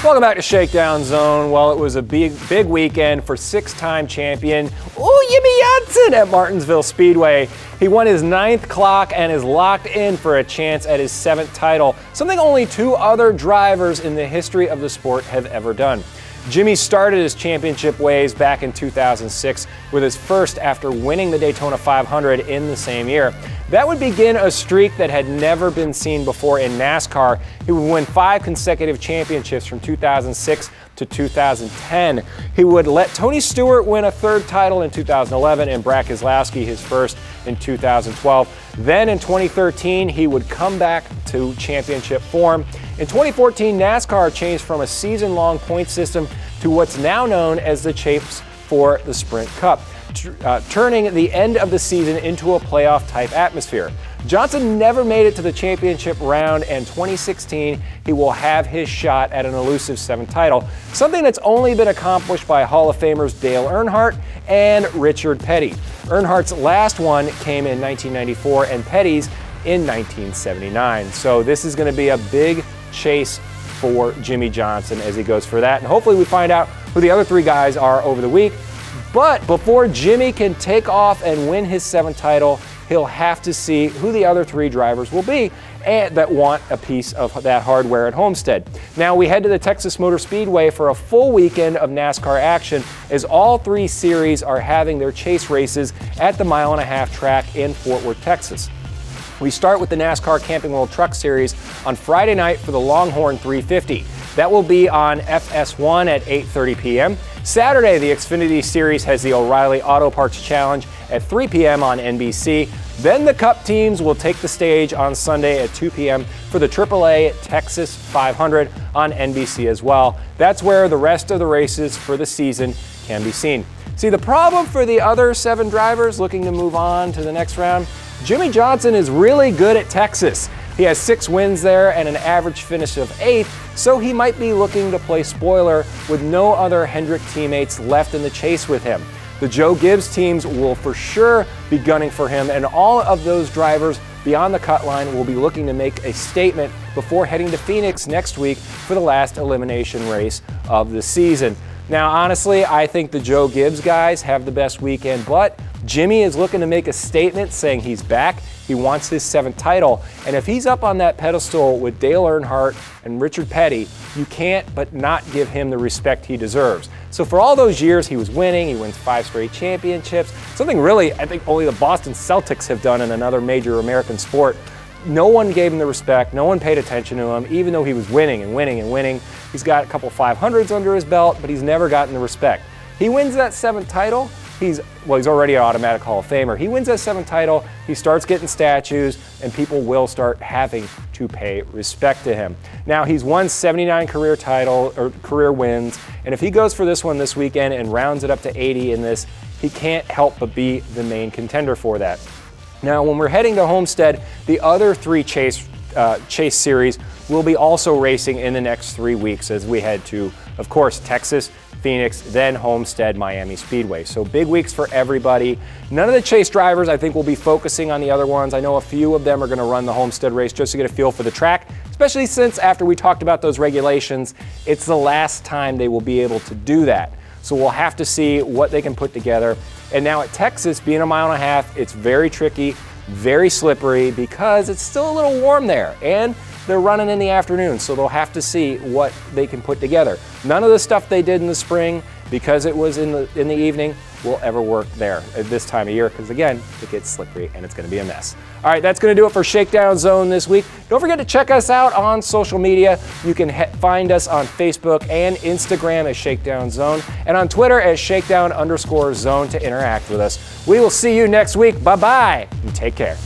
Welcome back to Shakedown Zone. Well, it was a big weekend for six-time champion Jimmie Johnson at Martinsville Speedway. He won his 9th clock and is locked in for a chance at his 7th title, something only 2 other drivers in the history of the sport have ever done. Jimmie started his championship ways back in 2006 with his first after winning the Daytona 500 in the same year. That would begin a streak that had never been seen before in NASCAR. He would win 5 consecutive championships from 2006 to 2010. He would let Tony Stewart win a 3rd title in 2011 and Brad Keselowski his first in 2012. Then in 2013, he would come back to championship form. In 2014, NASCAR changed from a season-long point system to what's now known as the Chase for the Sprint Cup, turning the end of the season into a playoff-type atmosphere. Johnson never made it to the championship round, and 2016 he will have his shot at an elusive 7th title, something that's only been accomplished by Hall of Famers Dale Earnhardt and Richard Petty. Earnhardt's last one came in 1994 and Petty's in 1979. So this is going to be a big chase for Jimmie Johnson as he goes for that, and hopefully we find out who the other 3 guys are over the week. But before Jimmie can take off and win his 7th title, he'll have to see who the other 3 drivers will be and that want a piece of that hardware at Homestead. Now we head to the Texas Motor Speedway for a full weekend of NASCAR action as all 3 series are having their chase races at the 1.5 mile track in Fort Worth, Texas. We start with the NASCAR Camping World Truck Series on Friday night for the Longhorn 350. That will be on FS1 at 8:30 p.m. Saturday, the Xfinity Series has the O'Reilly Auto Parts Challenge at 3 p.m. on NBC. Then the Cup teams will take the stage on Sunday at 2 p.m. for the AAA Texas 500 on NBC as well. That's where the rest of the races for the season can be seen. See, the problem for the other 7 drivers looking to move on to the next round, Jimmie Johnson is really good at Texas. He has 6 wins there and an average finish of 8th, so he might be looking to play spoiler with no other Hendrick teammates left in the chase with him. The Joe Gibbs teams will for sure be gunning for him, and all of those drivers beyond the cut line will be looking to make a statement before heading to Phoenix next week for the last elimination race of the season. Now, honestly, I think the Joe Gibbs guys have the best weekend, but Jimmie is looking to make a statement saying he's back. He wants his 7th title, and if he's up on that pedestal with Dale Earnhardt and Richard Petty, you can't but not give him the respect he deserves. So for all those years he was winning, he wins 5 straight championships, something really I think only the Boston Celtics have done in another major American sport. No one gave him the respect, no one paid attention to him, even though he was winning and winning and winning. He's got a couple 500s under his belt, but he's never gotten the respect. He wins that 7th title, he's already an automatic Hall of Famer. He wins that 7th title, he starts getting statues, and people will start having to pay respect to him. Now, he's won 79 career wins, and if he goes for this one this weekend and rounds it up to 80 in this, he can't help but be the main contender for that. Now, when we're heading to Homestead, the other 3 chase series will be also racing in the next 3 weeks as we head to, of course, Texas, Phoenix, then Homestead, Miami Speedway. So big weeks for everybody. None of the chase drivers, I think, will be focusing on the other ones. I know a few of them are going to run the Homestead race just to get a feel for the track, especially since after we talked about those regulations, it's the last time they will be able to do that. So we'll have to see what they can put together. And now at Texas, being a 1.5 mile, it's very tricky, very slippery because it's still a little warm there. And they're running in the afternoon, so they'll have to see what they can put together. None of the stuff they did in the spring, because it was in the evening, will ever work there at this time of year, because again, it gets slippery and it's going to be a mess. All right, that's going to do it for Shakedown Zone this week. Don't forget to check us out on social media. You can find us on Facebook and Instagram as Shakedown Zone, and on Twitter as Shakedown_Zone to interact with us. We will see you next week. Bye-bye, and take care.